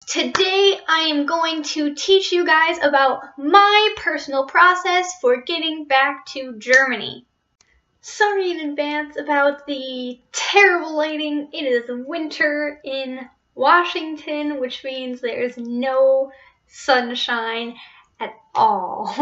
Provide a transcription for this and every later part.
Today I am going to teach you guys about my personal process for getting back to Germany. Sorry in advance about the terrible lighting. It is winter in Washington, which means there's no sunshine at all.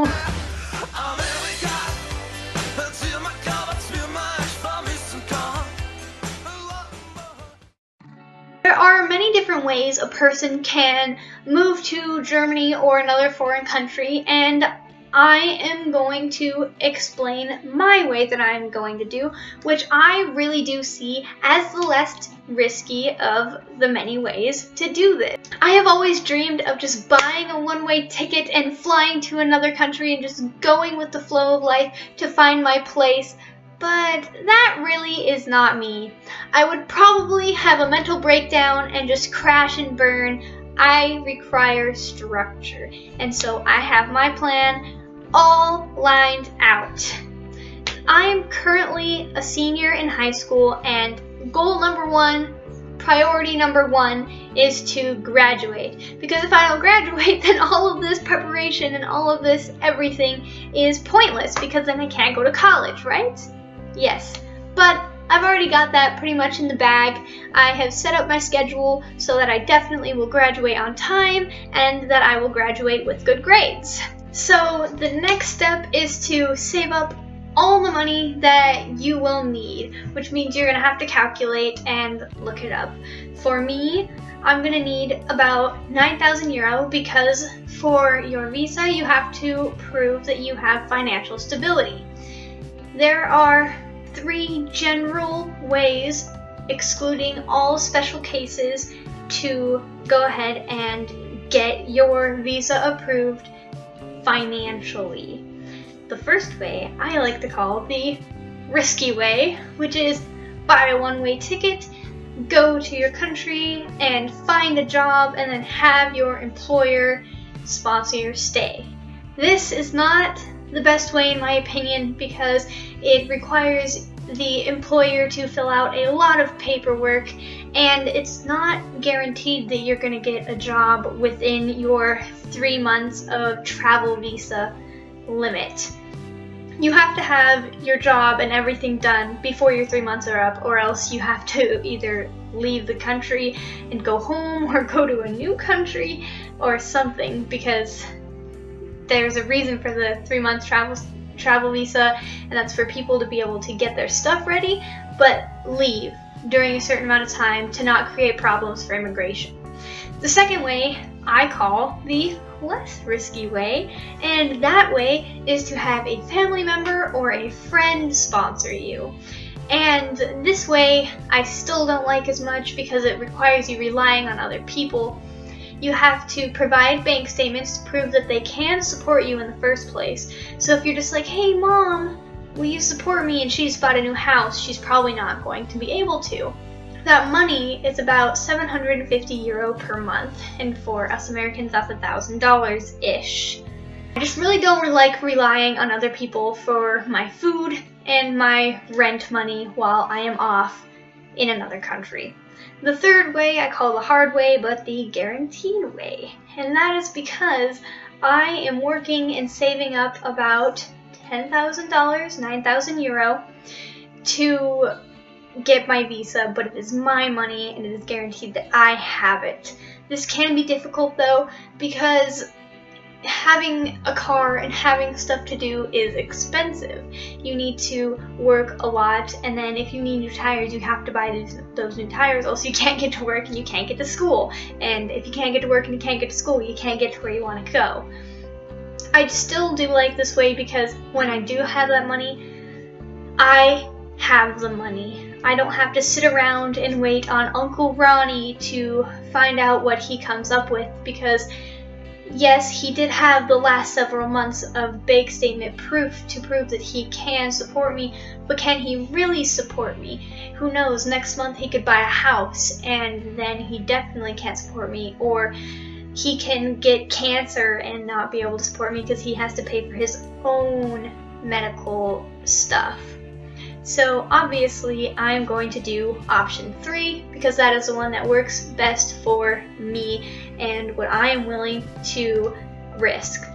There are many different ways a person can move to Germany or another foreign country, and I am going to explain my way that I'm going to do, which I really do see as the less risky of the many ways to do this. I have always dreamed of just buying a one-way ticket and flying to another country and just going with the flow of life to find my place. But that really is not me. I would probably have a mental breakdown and just crash and burn. I require structure, and so I have my plan all lined out. I am currently a senior in high school, and goal number one, priority number one, is to graduate. Because if I don't graduate, then all of this preparation and all of this everything is pointless, because then I can't go to college, right? Yes, but I've already got that pretty much in the bag. I have set up my schedule so that I definitely will graduate on time and that I will graduate with good grades. So the next step is to save up all the money that you will need, which means you're gonna have to calculate and look it up. For me, I'm gonna need about 9,000 euro because for your visa, you have to prove that you have financial stability. There are 3 general ways, excluding all special cases, to go ahead and get your visa approved financially. The first way I like to call the risky way, which is buy a one-way ticket, go to your country and find a job, and then have your employer sponsor your stay. This is not the best way in my opinion because it requires the employer to fill out a lot of paperwork, and it's not guaranteed that you're going to get a job within your 3 months of travel visa limit. You have to have your job and everything done before your 3 months are up, or else you have to either leave the country and go home or go to a new country or something, because there's a reason for the 3 months travel visa, and that's for people to be able to get their stuff ready, but leave during a certain amount of time to not create problems for immigration. The second way I call the less risky way, and that way is to have a family member or a friend sponsor you. And this way I still don't like as much because it requires you relying on other people. You have to provide bank statements to prove that they can support you in the first place. So if you're just like, hey mom, will you support me? And she just bought a new house, she's probably not going to be able to. That money is about 750 euro per month, and for us Americans that's $1,000-ish. I just really don't like relying on other people for my food and my rent money while I am off in another country. The third way I call the hard way, but the guaranteed way, and that is because I am working and saving up about $10,000, 9,000 euro, to get my visa, but it is my money and it is guaranteed that I have it. This can be difficult though, because having a car and having stuff to do is expensive. You need to work a lot, and then if you need new tires, you have to buy those new tires, else you can't get to work and you can't get to school. And if you can't get to work and you can't get to school, you can't get to where you want to go. I still do like this way because when I do have that money, I have the money. I don't have to sit around and wait on Uncle Ronnie to find out what he comes up with, because yes, he did have the last several months of bank statement proof to prove that he can support me, but can he really support me? Who knows, next month he could buy a house and then he definitely can't support me, or he can get cancer and not be able to support me because he has to pay for his own medical stuff. So obviously I'm going to do option 3 because that is the one that works best for me and what I am willing to risk.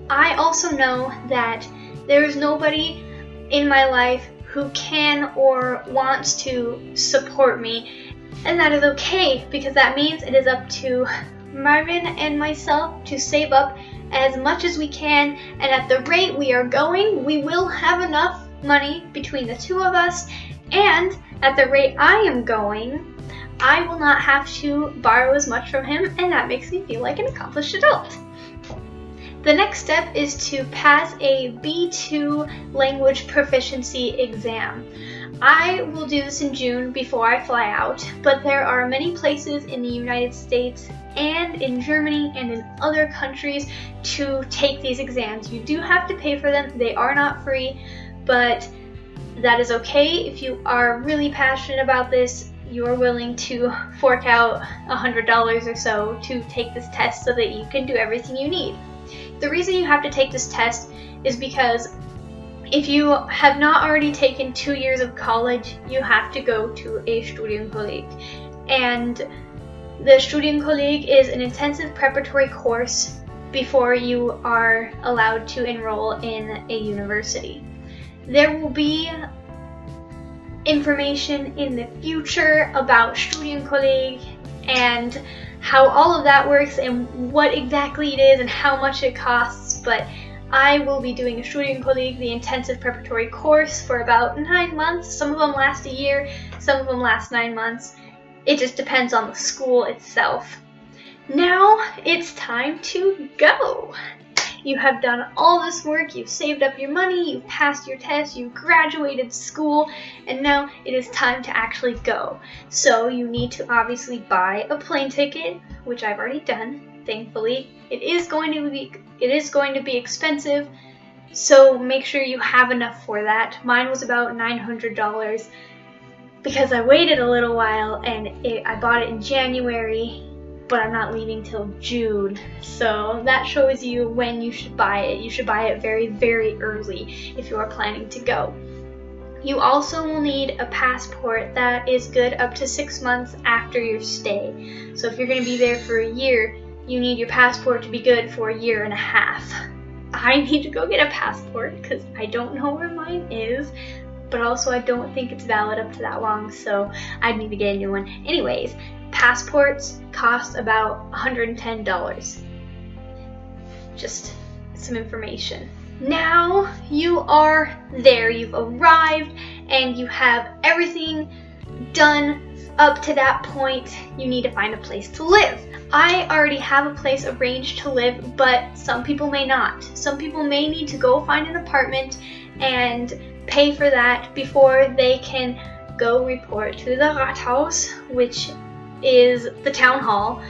I also know that there is nobody in my life who can or wants to support me, and that is okay, because that means it is up to Marvin and myself to save up as much as we can, and at the rate we are going, we will have enough money between the two of us, and at the rate I am going, I will not have to borrow as much from him, and that makes me feel like an accomplished adult. The next step is to pass a B2 language proficiency exam. I will do this in June before I fly out, but there are many places in the United States and in Germany and in other countries to take these exams. You do have to pay for them. They are not free, but that is okay. If you are really passionate about this, you are willing to fork out $100 or so to take this test so that you can do everything you need. The reason you have to take this test is because if you have not already taken 2 years of college, you have to go to a Studienkolleg. And the Studienkolleg is an intensive preparatory course before you are allowed to enroll in a university. There will be information in the future about Studienkolleg and how all of that works and what exactly it is and how much it costs, but I will be doing a Studienkolleg, the intensive preparatory course, for about 9 months. Some of them last a year, some of them last 9 months. It just depends on the school itself. Now it's time to go. You have done all this work, you've saved up your money, you've passed your test, you've graduated school, and now it is time to actually go. So you need to obviously buy a plane ticket, which I've already done, thankfully. It is going to be expensive, so make sure you have enough for that. Mine was about $900 because I waited a little while and I bought it in January, but I'm not leaving till June. So that shows you when you should buy it. You should buy it very, very early if you are planning to go. You also will need a passport that is good up to 6 months after your stay. So if you're going to be there for a year, you need your passport to be good for a year and a half. I need to go get a passport because I don't know where mine is, but also I don't think it's valid up to that long, so I need to get a new one. Anyways, passports cost about $110. Just some information. Now you are there, you've arrived, and you have everything done up to that point. You need to find a place to live. I already have a place arranged to live, but some people may not. Some people may need to go find an apartment and pay for that before they can go report to the Rathaus, which is the town hall,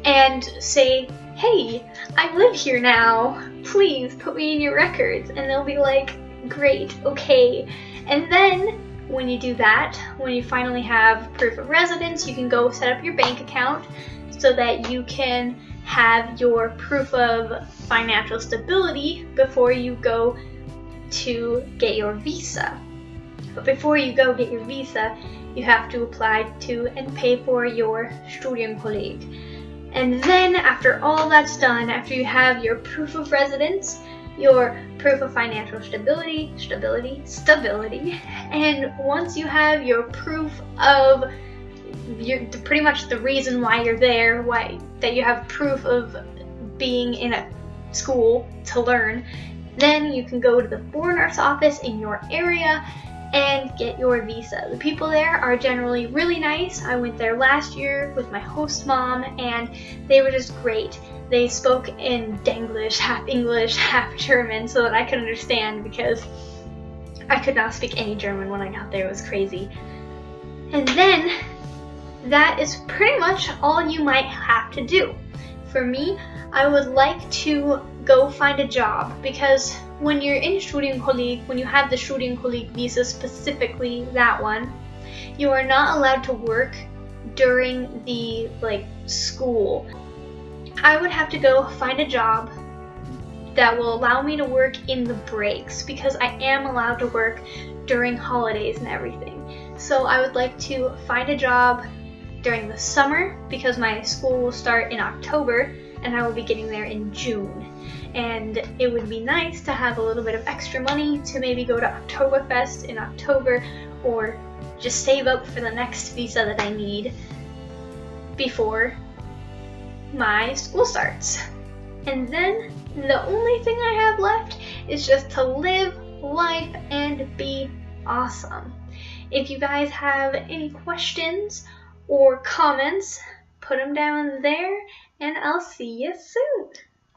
and say, hey, I live here now, please put me in your records. And they'll be like, great, okay. And then when you do that, when you finally have proof of residence, you can go set up your bank account so that you can have your proof of financial stability before you go to get your visa. But before you go get your visa, you have to apply to and pay for your Studienkolleg. And then after all that's done, after you have your proof of residence, your proof of financial stability, and once you have your proof of pretty much the reason why you're there, that you have proof of being in a school to learn, then you can go to the foreigners office in your area and get your visa. The people there are generally really nice. I went there last year with my host mom and they were just great. They spoke in Denglish, half English, half German, so that I could understand, because I could not speak any German when I got there. It was crazy. And then that is pretty much all you might have to do. For me, I would like to go find a job, because when you're in Studienkolleg, when you have the Studienkolleg visa, specifically that one, you are not allowed to work during the school. I would have to go find a job that will allow me to work in the breaks, because I am allowed to work during holidays and everything. So I would like to find a job during the summer because my school will start in October and I will be getting there in June. And it would be nice to have a little bit of extra money to maybe go to Oktoberfest in October, or just save up for the next visa that I need before my school starts. And then the only thing I have left is just to live life and be awesome. If you guys have any questions or comments, put them down there, and I'll see you soon.